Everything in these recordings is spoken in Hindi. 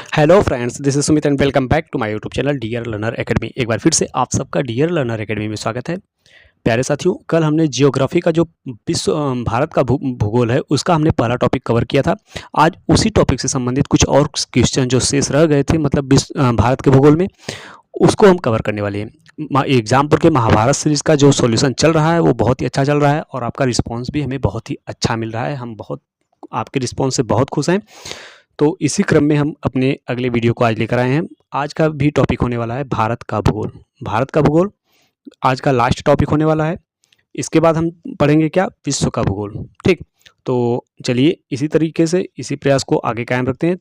Hello friends, this is Sumit and welcome back to my YouTube channel Dear Learner Academy. एक बार फिर से आप सबका डियर लर्नर एकेडमी में स्वागत है। प्यारे साथियों, कल हमने जियोग्राफी का जो भारत का भूगोल है उसका हमने पहला टॉपिक कवर किया था। आज उसी टॉपिक से संबंधित कुछ और क्वेश्चन जो शेष रह गए थे, मतलब भारत के भूगोल में, उसको हम कवर करने वाले हैं। एग्जाम्पल के महाभारत सीरीज का जो सॉल्यूशन चल रहा है वो बहुत ही अच्छा चल रहा है और आपका रिस्पॉन्स भी हमें बहुत ही अच्छा मिल रहा है। हम बहुत आपके रिस्पॉन्स से बहुत खुश हैं। तो इसी क्रम में हम अपने अगले वीडियो को आज लेकर आए हैं। आज का भी टॉपिक होने वाला है भारत का भूगोल। भारत का भूगोल आज का लास्ट टॉपिक होने वाला है। इसके बाद हम पढ़ेंगे क्या, विश्व का भूगोल। ठीक, तो चलिए इसी तरीके से इसी प्रयास को आगे कायम रखते हैं।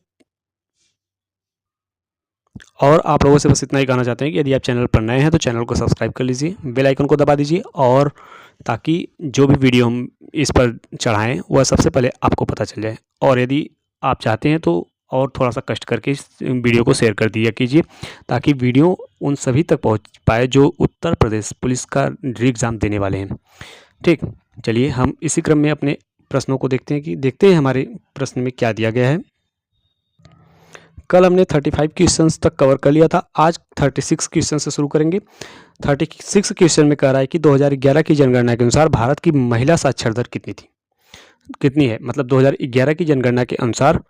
और आप लोगों से बस इतना ही कहना चाहते हैं कि यदि आप चैनल पर नए हैं तो चैनल को सब्सक्राइब कर लीजिए, बेल आइकन को दबा दीजिए, और ताकि जो भी वीडियो हम इस पर चढ़ाएं वह सबसे पहले आपको पता चल जाए। और यदि आप चाहते हैं तो और थोड़ा सा कष्ट करके इस वीडियो को शेयर कर दिया कीजिए, ताकि वीडियो उन सभी तक पहुंच पाए जो उत्तर प्रदेश पुलिस का एग्ज़ाम देने वाले हैं। ठीक, चलिए हम इसी क्रम में अपने प्रश्नों को देखते हैं हमारे प्रश्न में क्या दिया गया है। कल हमने 35 क्वेश्चंस तक कवर कर लिया था। आज 36 क्वेश्चन से शुरू करेंगे। 36 क्वेश्चन में कह रहा है कि 2011 की जनगणना के अनुसार भारत की महिला साक्षर दर कितनी है। मतलब 2011 की जनगणना के अनुसार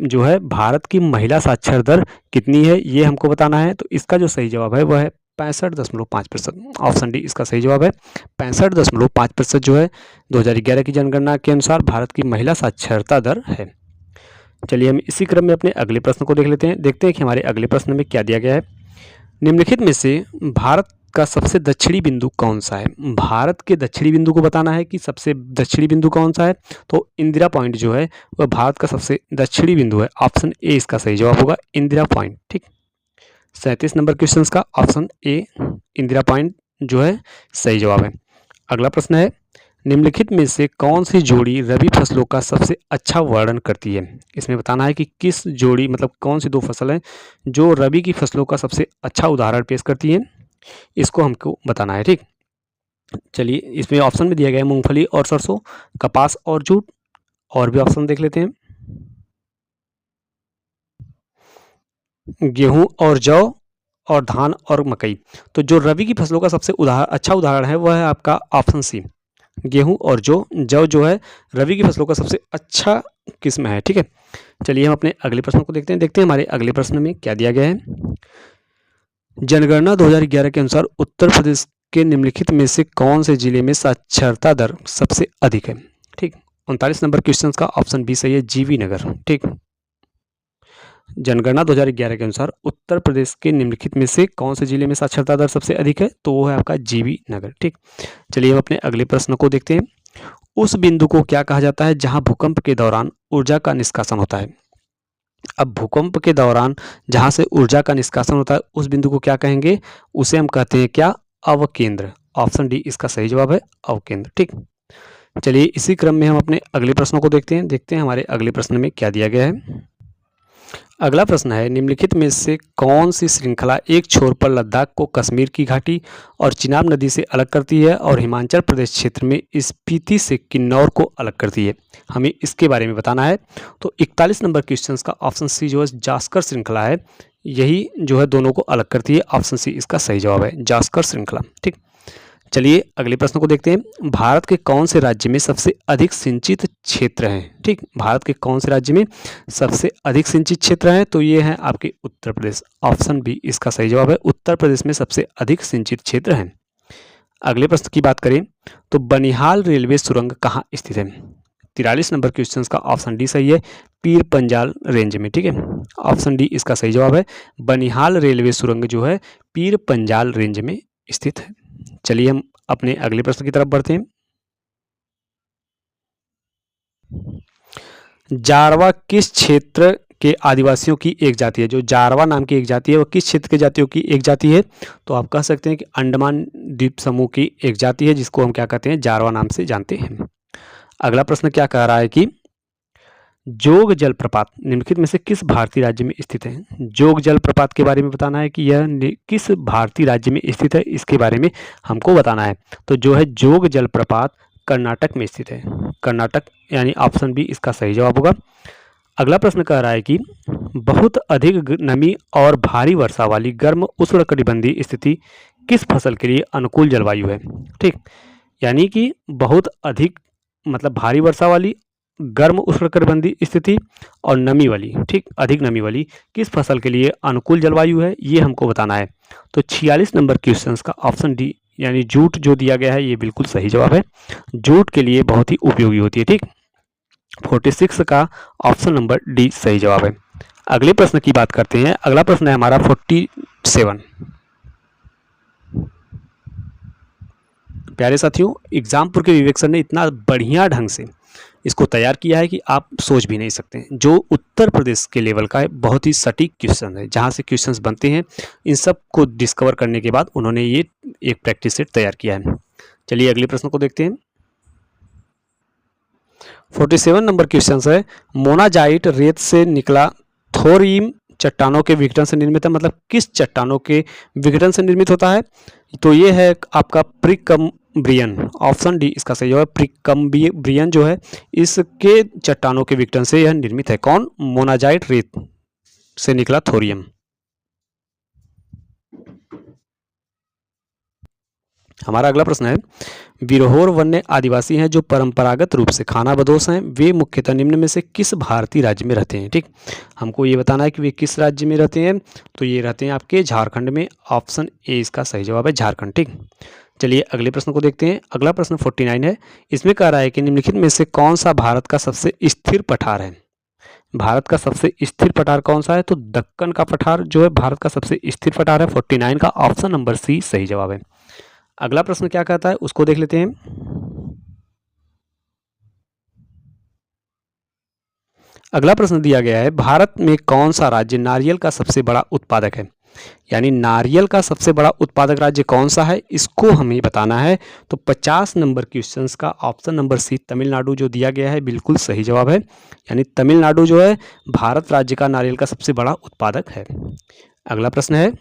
जो है भारत की महिला साक्षर दर कितनी है, ये हमको बताना है। तो इसका जो सही जवाब है वह है 65.5%। ऑप्शन डी इसका सही जवाब है। 65.5% जो है 2011 की जनगणना के अनुसार भारत की महिला साक्षरता दर है। चलिए हम इसी क्रम में अपने अगले प्रश्न को देखते हैं कि हमारे अगले प्रश्न में क्या दिया गया है। निम्नलिखित में से भारत का सबसे दक्षिणी बिंदु कौन सा है। भारत के दक्षिणी बिंदु को बताना है कि सबसे दक्षिणी बिंदु कौन सा है। तो इंदिरा पॉइंट जो है वह भारत का सबसे दक्षिणी बिंदु है। ऑप्शन ए इसका सही जवाब होगा, इंदिरा पॉइंट। ठीक, 37 नंबर क्वेश्चन का ऑप्शन ए इंदिरा पॉइंट जो है सही जवाब है। अगला प्रश्न है, निम्नलिखित में से कौन सी जोड़ी रबी फसलों का सबसे अच्छा वर्णन करती है। इसमें बताना है कि किस जोड़ी, मतलब कौन सी दो फसल हैं जो रबी की फसलों का सबसे अच्छा उदाहरण पेश करती हैं, इसको हमको बताना है। ठीक, चलिए इसमें ऑप्शन में दिया गया है मूंगफली और सरसों, कपास और जूट, और भी ऑप्शन देख लेते हैं, गेहूं और जौ, और धान और मकई। तो जो रबी की फसलों का सबसे अच्छा उदाहरण है वह है आपका ऑप्शन सी, गेहूं और जौ जो है रबी की फसलों का सबसे अच्छा किस्म है। ठीक है, चलिए हम अपने अगले प्रश्न को देखते हैं हमारे अगले प्रश्न में क्या दिया गया है। जनगणना 2011 के अनुसार उत्तर प्रदेश के निम्नलिखित में से कौन से जिले में साक्षरता दर सबसे अधिक है। ठीक, 39 नंबर क्वेश्चन का ऑप्शन बी सही है, जीवी नगर। ठीक, जनगणना 2011 के अनुसार उत्तर प्रदेश के निम्नलिखित में से कौन से जिले में साक्षरता दर सबसे अधिक है, तो वो है आपका जीवी नगर। ठीक, चलिए हम अपने अगले प्रश्न को देखते हैं। उस बिंदु को क्या कहा जाता है जहां भूकंप के दौरान ऊर्जा का निष्कासन होता है। अब भूकंप के दौरान जहां से ऊर्जा का निष्कासन होता है उस बिंदु को क्या कहेंगे, उसे हम कहते हैं क्या, अवकेंद्र। ऑप्शन डी इसका सही जवाब है, अवकेंद्र। ठीक, चलिए इसी क्रम में हम अपने अगले प्रश्नों को देखते हैं हमारे अगले प्रश्न में क्या दिया गया है। अगला प्रश्न है, निम्नलिखित में से कौन सी श्रृंखला एक छोर पर लद्दाख को कश्मीर की घाटी और चिनाब नदी से अलग करती है और हिमाचल प्रदेश क्षेत्र में स्पीति से किन्नौर को अलग करती है। हमें इसके बारे में बताना है। तो 41 नंबर क्वेश्चन का ऑप्शन सी जो है जास्कर श्रृंखला है, यही जो है दोनों को अलग करती है। ऑप्शन सी इसका सही जवाब है, जास्कर श्रृंखला। ठीक, चलिए अगले प्रश्न को देखते हैं। भारत के कौन से राज्य में सबसे अधिक सिंचित क्षेत्र हैं। ठीक, भारत के कौन से राज्य में सबसे अधिक सिंचित क्षेत्र हैं, तो ये है आपके उत्तर प्रदेश। ऑप्शन बी इसका सही जवाब है, उत्तर प्रदेश में सबसे अधिक सिंचित क्षेत्र हैं। अगले प्रश्न की बात करें तो बनिहाल रेलवे सुरंग कहाँ स्थित है। 43 नंबर क्वेश्चन का ऑप्शन डी सही है, पीर पंजाल रेंज में। ठीक है, ऑप्शन डी इसका सही जवाब है, बनिहाल रेलवे सुरंग जो है पीर पंजाल रेंज में स्थित है। चलिए हम अपने अगले प्रश्न की तरफ बढ़ते हैं। जारवा किस क्षेत्र के आदिवासियों की एक जाति है। जो जारवा नाम की एक जाति है वह किस क्षेत्र के जातियों की एक जाति है, तो आप कह सकते हैं कि अंडमान द्वीप समूह की एक जाति है, जिसको हम क्या कहते हैं, जारवा नाम से जानते हैं। अगला प्रश्न क्या कह रहा है कि जोग जलप्रपात निम्नलिखित में से किस भारतीय राज्य में स्थित है। जोग जलप्रपात के बारे में बताना है कि यह किस भारतीय राज्य में स्थित है, इसके बारे में हमको बताना है। तो जो है जोग जलप्रपात कर्नाटक में स्थित है, कर्नाटक, यानी ऑप्शन बी इसका सही जवाब होगा। अगला प्रश्न कह रहा है कि बहुत अधिक नमी और भारी वर्षा वाली गर्म उष्णकटिबंधीय स्थिति किस फसल के लिए अनुकूल जलवायु है। ठीक, यानी कि बहुत अधिक मतलब भारी वर्षा वाली गर्म उष्णकटिबंधीय स्थिति और नमी वाली, ठीक, अधिक नमी वाली किस फसल के लिए अनुकूल जलवायु है, ये हमको बताना है। तो 46 नंबर क्वेश्चन का ऑप्शन डी यानी जूट जो दिया गया है ये बिल्कुल सही जवाब है। जूट के लिए बहुत ही उपयोगी होती है। ठीक, 46 का ऑप्शन नंबर डी सही जवाब है। अगले प्रश्न की बात करते हैं। अगला प्रश्न है हमारा 47। प्यारे साथियों, एग्जामपुर के विवेक सर ने इतना बढ़िया ढंग से इसको तैयार किया है कि आप सोच भी नहीं सकते। जो उत्तर प्रदेश के लेवल का है, बहुत ही सटीक क्वेश्चन है, जहाँ से क्वेश्चंस बनते हैं इन सब को डिस्कवर करने के बाद उन्होंने ये एक प्रैक्टिस सेट तैयार किया है। चलिए अगले प्रश्न को देखते हैं। 47 नंबर क्वेश्चन है, मोनाजाइट रेत से निकला थोरियम चट्टानों के विघटन से निर्मित है। मतलब किस चट्टानों के विघटन से निर्मित होता है? तो ये है आपका प्रीकम्ब्रियन, ऑप्शन डी इसका सही है। प्रीकम्ब्रियन जो है इसके चट्टानों के विघटन से यह निर्मित है। कौन? मोनाजाइट रेत से निकला थोरियम। हमारा अगला प्रश्न है, विरहोर वन्य आदिवासी हैं जो परंपरागत रूप से खानाबदोश हैं, वे मुख्यतः निम्न में से किस भारतीय राज्य में रहते हैं। ठीक, हमको ये बताना है कि वे किस राज्य में रहते हैं। तो ये रहते हैं आपके झारखंड में, ऑप्शन ए इसका सही जवाब है, झारखंड। ठीक, चलिए अगले प्रश्न को देखते हैं। अगला प्रश्न 49 है, इसमें कह रहा है कि निम्नलिखित में से कौन सा भारत का सबसे स्थिर पठार है। भारत का सबसे स्थिर पठार कौन सा है? तो दक्कन का पठार जो है भारत का सबसे स्थिर पठार है। 49 का ऑप्शन नंबर सी सही जवाब है। अगला प्रश्न क्या कहता है उसको देख लेते हैं। अगला प्रश्न दिया गया है, भारत में कौन सा राज्य नारियल का सबसे बड़ा उत्पादक है। यानी नारियल का सबसे बड़ा उत्पादक राज्य कौन सा है, इसको हमें बताना है। तो 50 नंबर क्वेश्चंस का ऑप्शन नंबर सी तमिलनाडु जो दिया गया है बिल्कुल सही जवाब है। यानी तमिलनाडु जो है भारत राज्य का नारियल का सबसे बड़ा उत्पादक है। अगला प्रश्न है,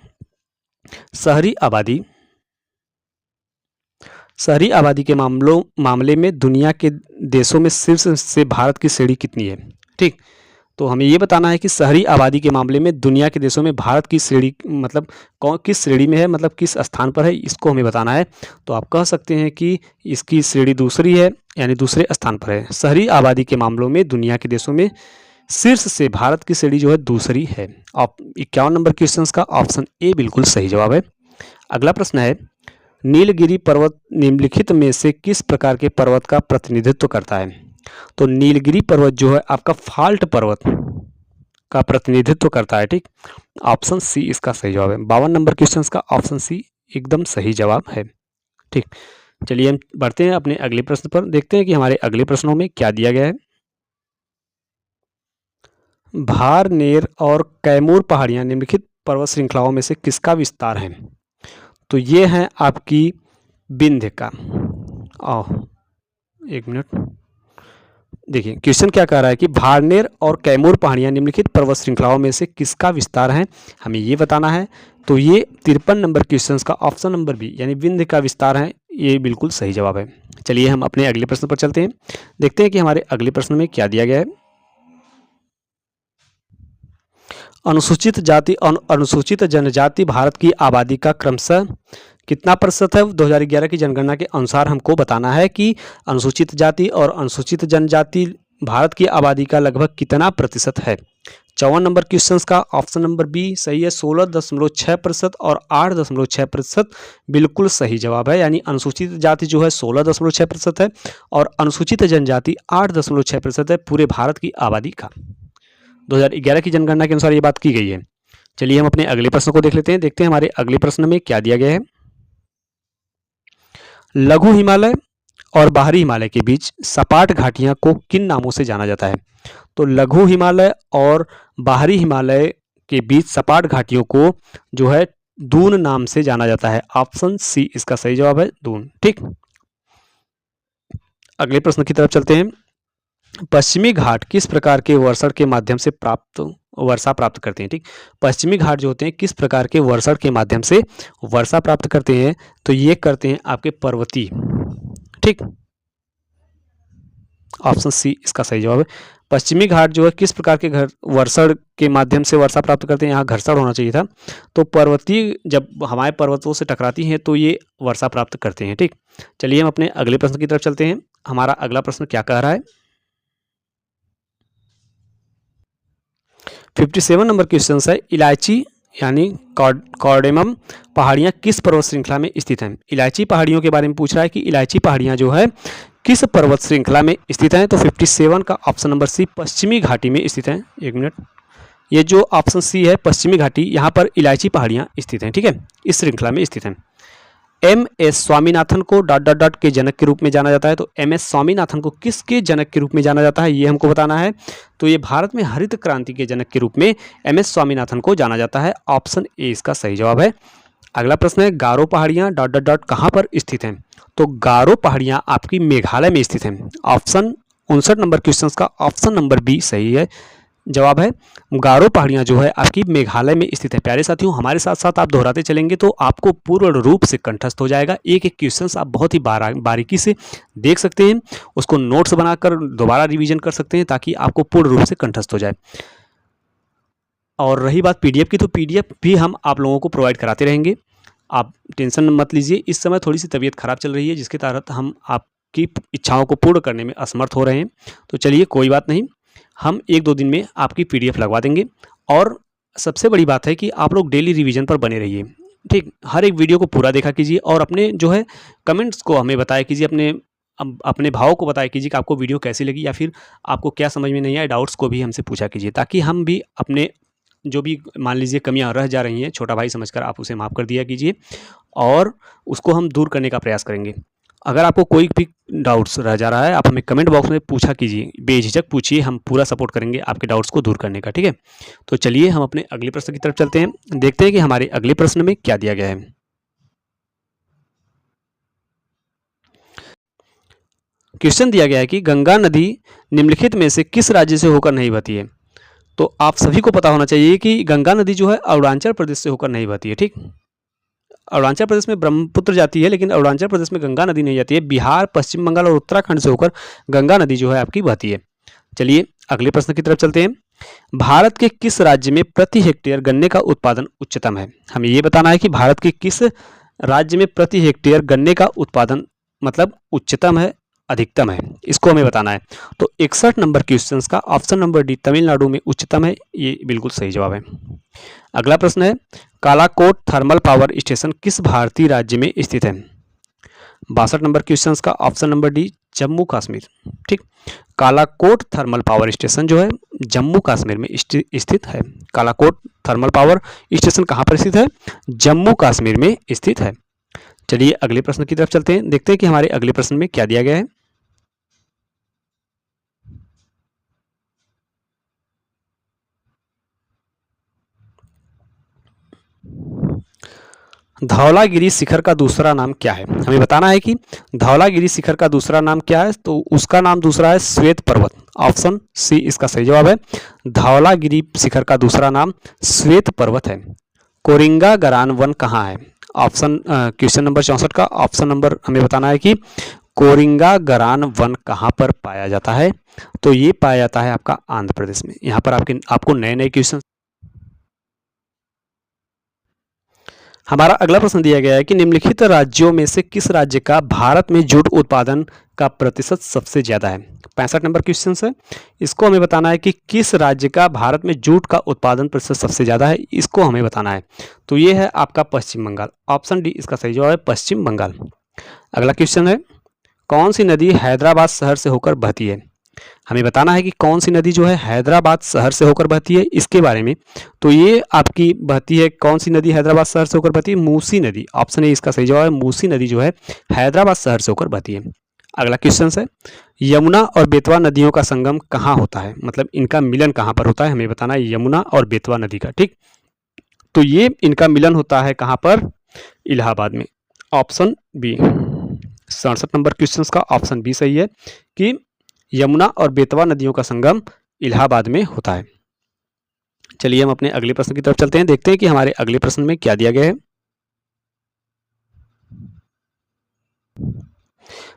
शहरी आबादी के मामले में दुनिया के देशों में शीर्ष से भारत की श्रेणी कितनी है। ठीक, तो हमें ये बताना है कि शहरी आबादी के मामले में दुनिया के देशों में भारत की श्रेणी मतलब किस श्रेणी में है, मतलब किस स्थान पर है, इसको हमें बताना है। तो आप कह सकते हैं कि इसकी श्रेणी दूसरी है, यानी दूसरे स्थान पर है। शहरी आबादी के मामलों में दुनिया के देशों में शीर्ष से भारत की श्रेणी जो है दूसरी है। 51 नंबर क्वेश्चन का ऑप्शन ए बिल्कुल सही जवाब है। अगला प्रश्न है, नीलगिरी पर्वत निम्नलिखित में से किस प्रकार के पर्वत का प्रतिनिधित्व करता है। तो नीलगिरी पर्वत जो है आपका फाल्ट पर्वत का प्रतिनिधित्व करता है। ठीक, ऑप्शन सी इसका सही जवाब है। 52 नंबर क्वेश्चन का ऑप्शन सी एकदम सही जवाब है। ठीक, चलिए हम बढ़ते हैं अपने अगले प्रश्न पर, देखते हैं कि हमारे अगले प्रश्नों में क्या दिया गया है। भारनेर और कैमूर पहाड़ियां निम्नलिखित पर्वत श्रृंखलाओं में से किसका विस्तार है। तो ये है आपकी विंध्य का। एक मिनट, देखिए क्वेश्चन क्या कह रहा है कि भारनेर और कैमूर पहाड़ियां निम्नलिखित पर्वत श्रृंखलाओं में से किसका विस्तार है, हमें ये बताना है। तो ये 53 नंबर क्वेश्चन का ऑप्शन नंबर बी यानी विंध्य का विस्तार है, ये बिल्कुल सही जवाब है। चलिए हम अपने अगले प्रश्न पर चलते हैं, देखते हैं कि हमारे अगले प्रश्न में क्या दिया गया है। अनुसूचित जाति और अनुसूचित जनजाति भारत की आबादी का क्रमशः कितना प्रतिशत है। 2011 की जनगणना के अनुसार हमको बताना है कि अनुसूचित जाति और अनुसूचित जनजाति भारत की आबादी का लगभग कितना प्रतिशत है। 54 नंबर क्वेश्चन का ऑप्शन नंबर बी सही है, 16.6% और 8.6% बिल्कुल सही जवाब है। यानी अनुसूचित जाति जो है 16.6% है और अनुसूचित जनजाति 8.6% है पूरे भारत की आबादी का। 2011 की जनगणना के अनुसार ये बात की गई है। चलिए हम अपने अगले प्रश्न को देख लेते हैं, देखते हैं हमारे अगले प्रश्न में क्या दिया गया है। लघु हिमालय और बाहरी हिमालय के बीच सपाट घाटियां को किन नामों से जाना जाता है। तो लघु हिमालय और बाहरी हिमालय के बीच सपाट घाटियों को जो है दून नाम से जाना जाता है। ऑप्शन सी इसका सही जवाब है, दून। ठीक, अगले प्रश्न की तरफ चलते हैं। पश्चिमी घाट किस प्रकार के वर्षण के माध्यम से वर्षा प्राप्त करते हैं। ठीक, पश्चिमी घाट जो होते हैं किस प्रकार के वर्षण के माध्यम से वर्षा प्राप्त करते हैं। तो ये करते हैं आपके पर्वतीय। ठीक, ऑप्शन सी इसका सही जवाब है। पश्चिमी घाट जो है किस प्रकार के वर्षण के माध्यम से वर्षा प्राप्त करते हैं, यहाँ घर्षण होना चाहिए था। तो पर्वतीय जब हमारे पर्वतों से टकराती हैं तो ये वर्षा प्राप्त करते हैं। ठीक, चलिए हम अपने अगले प्रश्न की तरफ चलते हैं। हमारा अगला प्रश्न क्या कह रहा है, 57 नंबर क्वेश्चन है, इलायची यानी कार्डेमम पहाड़ियाँ किस पर्वत श्रृंखला में स्थित हैं। इलायची पहाड़ियों के बारे में पूछ रहा है कि इलायची पहाड़ियाँ जो है किस पर्वत श्रृंखला में स्थित हैं। तो 57 का ऑप्शन नंबर सी पश्चिमी घाटी में स्थित हैं। एक मिनट, ये जो ऑप्शन सी है पश्चिमी घाटी, यहाँ पर इलायची पहाड़ियाँ स्थित हैं। ठीक है, इस श्रृंखला में स्थित हैं। एम.एस. स्वामीनाथन को ... के जनक के रूप में जाना जाता है। तो एम.एस. स्वामीनाथन को किसके जनक के रूप में जाना जाता है, ये हमको बताना है। तो ये भारत में हरित क्रांति के जनक के रूप में एम.एस. स्वामीनाथन को जाना जाता है। ऑप्शन ए इसका सही जवाब है। अगला प्रश्न है, गारो पहाड़ियाँ ... कहाँ पर स्थित हैं। तो गारो पहाड़ियाँ आपकी मेघालय में स्थित हैं। ऑप्शन 59 नंबर क्वेश्चन का ऑप्शन नंबर बी सही है, जवाब है। गारो पहाड़ियाँ जो है आपकी मेघालय में स्थित है। प्यारे साथियों, हमारे साथ साथ आप दोहराते चलेंगे तो आपको पूर्ण रूप से कंठस्थ हो जाएगा। एक एक क्वेश्चन आप बहुत ही बारीकी से देख सकते हैं, उसको नोट्स बनाकर दोबारा रिवीजन कर सकते हैं ताकि आपको पूर्ण रूप से कंठस्थ हो जाए। और रही बात पीडीएफ की, तो पीडीएफ भी हम आप लोगों को प्रोवाइड कराते रहेंगे, आप टेंशन मत लीजिए। इस समय थोड़ी सी तबीयत खराब चल रही है जिसके तहत हम आपकी इच्छाओं को पूर्ण करने में असमर्थ हो रहे हैं। तो चलिए कोई बात नहीं, हम 1-2 दिन में आपकी पीडीएफ लगवा देंगे। और सबसे बड़ी बात है कि आप लोग डेली रिवीजन पर बने रहिए। ठीक, हर एक वीडियो को पूरा देखा कीजिए और अपने जो है कमेंट्स को हमें बताया कीजिए, अपने भावों को बताया कीजिए कि आपको वीडियो कैसी लगी या फिर आपको क्या समझ में नहीं आया। डाउट्स को भी हमसे पूछा कीजिए ताकि हम भी अपने जो भी मान लीजिए कमियां रह जा रही हैं, छोटा भाई समझकर आप उसे माफ़ कर दिया कीजिए और उसको हम दूर करने का प्रयास करेंगे। अगर आपको कोई भी डाउट्स रह जा रहा है, आप हमें कमेंट बॉक्स में पूछा कीजिए, बेझिझक पूछिए, हम पूरा सपोर्ट करेंगे आपके डाउट्स को दूर करने का। ठीक है, तो चलिए हम अपने अगले प्रश्न की तरफ चलते हैं, देखते हैं कि हमारे अगले प्रश्न में क्या दिया गया है। क्वेश्चन दिया गया है कि गंगा नदी निम्नलिखित में से किस राज्य से होकर नहीं बहती है। तो आप सभी को पता होना चाहिए कि गंगा नदी जो है अरुणाचल प्रदेश से होकर नहीं बहती है। ठीक, अरुणाचल प्रदेश में ब्रह्मपुत्र जाती है लेकिन अरुणाचल प्रदेश में गंगा नदी नहीं जाती है। बिहार, पश्चिम बंगाल और उत्तराखंड से होकर गंगा नदी जो है आपकी बहती है। चलिए अगले प्रश्न की तरफ चलते हैं। भारत के किस राज्य में प्रति हेक्टेयर गन्ने का उत्पादन उच्चतम है। हमें ये बताना है कि भारत के किस राज्य में प्रति हेक्टेयर गन्ने का उत्पादन मतलब उच्चतम है, अधिकतम है, इसको हमें बताना है। तो 61 नंबर क्वेश्चन का ऑप्शन नंबर डी तमिलनाडु में उच्चतम है, ये बिल्कुल सही जवाब है। अगला प्रश्न है, कालाकोट थर्मल पावर स्टेशन किस भारतीय राज्य में स्थित है। 62 नंबर क्वेश्चन का option number D Jammu Kashmir. ठीक, कालाकोट थर्मल पावर स्टेशन जो है जम्मू कश्मीर में स्थित है। कालाकोट थर्मल पावर स्टेशन कहाँ पर स्थित है, जम्मू कश्मीर में स्थित है। चलिए अगले प्रश्न की तरफ चलते हैं, देखते हैं कि हमारे अगले प्रश्न में क्या दिया गया है। धौलागिरी शिखर का दूसरा नाम क्या है। हमें बताना है कि धौलागिरी शिखर का दूसरा नाम क्या है। तो उसका नाम दूसरा है श्वेत पर्वत। ऑप्शन सी इसका सही जवाब है। धौलागिरी शिखर का दूसरा नाम श्वेत पर्वत है। कोरिंगा गरान वन कहाँ है। ऑप्शन क्वेश्चन नंबर 64 का ऑप्शन नंबर हमें बताना है कि कोरिंगा गरान वन कहाँ पर पाया जाता है। तो ये पाया जाता है आपका आंध्र प्रदेश में। यहाँ पर आपको नए नए क्वेश्चन। हमारा अगला प्रश्न दिया गया है कि निम्नलिखित राज्यों में से किस राज्य का भारत में जूट उत्पादन का प्रतिशत सबसे ज़्यादा है। 65 नंबर क्वेश्चन है, इसको हमें बताना है कि किस राज्य का भारत में जूट का उत्पादन प्रतिशत सबसे ज़्यादा है, इसको हमें बताना है। तो ये है आपका पश्चिम बंगाल। ऑप्शन डी इसका सही जवाब है, पश्चिम बंगाल। अगला क्वेश्चन है, कौन सी नदी हैदराबाद शहर से होकर बहती है। हमें बताना है कि कौन सी नदी जो है हैदराबाद शहर से होकर बहती है, इसके बारे में। तो ये आपकी बहती है, कौन सी नदी हैदराबाद शहर से होकर बहती है, मूसी नदी। ऑप्शन ए इसका सही जवाब है, मूसी नदी जो है हैदराबाद शहर से होकर बहती है। अगला क्वेश्चन है, यमुना और बेतवा नदियों का संगम कहाँ होता है, मतलब इनका मिलन कहाँ पर होता है। हमें बताना है यमुना और बेतवा नदी का। ठीक, तो ये इनका मिलन होता है कहाँ पर, इलाहाबाद में। Option B. 67 नंबर क्वेश्चन का ऑप्शन बी सही है कि यमुना और बेतवा नदियों का संगम इलाहाबाद में होता है। चलिए हम अपने अगले प्रश्न की तरफ चलते हैं, देखते हैं कि हमारे अगले प्रश्न में क्या दिया गया है।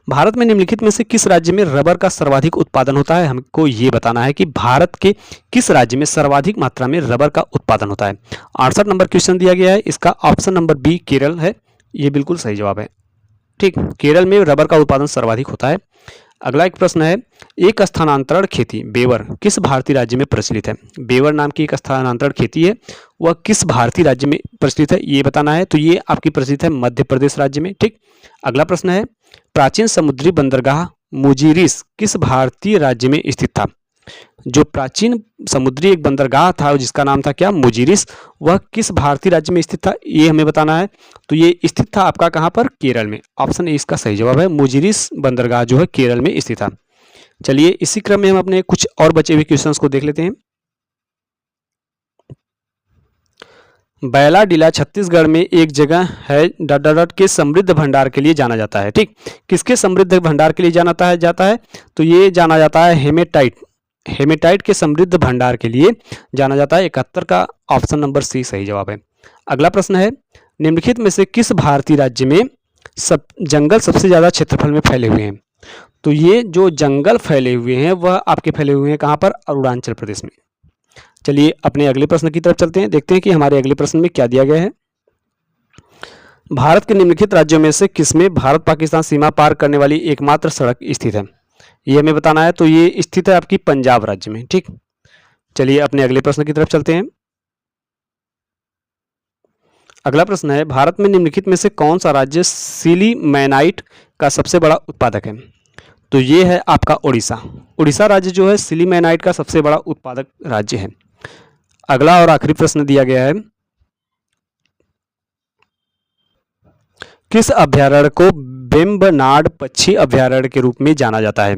भारत में निम्नलिखित में से किस राज्य में रबर का सर्वाधिक उत्पादन होता है? हमको ये बताना है कि भारत के किस राज्य में सर्वाधिक मात्रा में रबर का उत्पादन होता है। 68 नंबर क्वेश्चन दिया गया है, इसका ऑप्शन नंबर बी केरल है, ये बिल्कुल सही जवाब है। ठीक, केरल में रबर का उत्पादन सर्वाधिक होता है। अगला एक प्रश्न है, एक स्थानांतरण खेती बेवर किस भारतीय राज्य में प्रचलित है? बेवर नाम की एक स्थानांतरण खेती है, वह किस भारतीय राज्य में प्रचलित है ये बताना है। तो ये आपकी प्रचलित है मध्य प्रदेश राज्य में। ठीक, अगला प्रश्न है, प्राचीन समुद्री बंदरगाह मुजीरिस किस भारतीय राज्य में स्थित था? जो प्राचीन समुद्री एक बंदरगाह था जिसका नाम था क्या? मुजीरिस, वह किस भारतीय राज्य में स्थित था ये हमें बताना है। तो ये स्थित था आपका कहाँ पर? केरल में। ऑप्शन ए इसका सही जवाब है, मुजीरिस बंदरगाह जो है केरल में स्थित था। चलिए इसी क्रम में हम अपने कुछ और बचे हुए क्वेश्चंस को देख लेते हैं। बैलाडीला छत्तीसगढ़ में एक जगह है डॉट के समृद्ध भंडार के लिए जाना जाता है। ठीक, किसके समृद्ध भंडार के लिए जाता है? तो ये जाना जाता है हेमेटाइट के समृद्ध भंडार के लिए जाना जाता है। 71 का ऑप्शन नंबर सी सही जवाब है। अगला प्रश्न है, निम्नलिखित में से किस भारतीय राज्य में जंगल सबसे ज्यादा क्षेत्रफल में फैले हुए हैं? तो ये जो जंगल फैले हुए हैं वह आपके फैले हुए हैं कहाँ पर? अरुणाचल प्रदेश में। चलिए अपने अगले प्रश्न की तरफ चलते हैं, देखते हैं कि हमारे अगले प्रश्न में क्या दिया गया है। भारत के निम्नलिखित राज्यों में से किसमें भारत पाकिस्तान सीमा पार करने वाली एकमात्र सड़क स्थित है? ये हमें बताना है। तो ये स्थित है आपकी पंजाब राज्य में। ठीक, चलिए अपने अगले प्रश्न की तरफ चलते हैं। अगला प्रश्न है, भारत में निम्नलिखित में से कौन सा राज्य सिलीमेनाइट का सबसे बड़ा उत्पादक है? तो ये है आपका उड़ीसा। उड़ीसा राज्य जो है सिलीमेनाइट का सबसे बड़ा उत्पादक राज्य है। अगला और आखिरी प्रश्न दिया गया है, किस अभ्यारण्य को वेम्बनाड पक्षी अभ्यारण्य के रूप में जाना जाता है?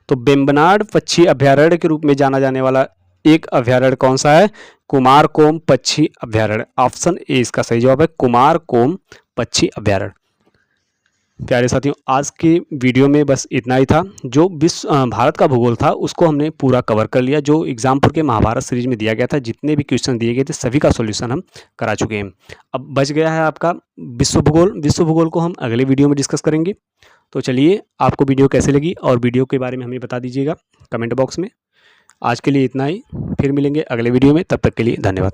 तो वेम्बनाड पक्षी अभ्यारण्य के रूप में जाना जाने वाला एक अभ्यारण्य कौन सा है? कुमारकोम पक्षी अभ्यारण्य। ऑप्शन ए इसका सही जवाब है, कुमारकोम पक्षी अभ्यारण्य। प्यारे साथियों, आज के वीडियो में बस इतना ही था। जो भारत का भूगोल था उसको हमने पूरा कवर कर लिया। जो एग्जामपुर के महाभारत सीरीज में दिया गया था, जितने भी क्वेश्चन दिए गए थे सभी का सॉल्यूशन हम करा चुके हैं। अब बच गया है आपका विश्व भूगोल। विश्व भूगोल को हम अगले वीडियो में डिस्कस करेंगे। तो चलिए, आपको वीडियो कैसे लगी और वीडियो के बारे में हमें बता दीजिएगा कमेंट बॉक्स में। आज के लिए इतना ही, फिर मिलेंगे अगले वीडियो में, तब तक के लिए धन्यवाद।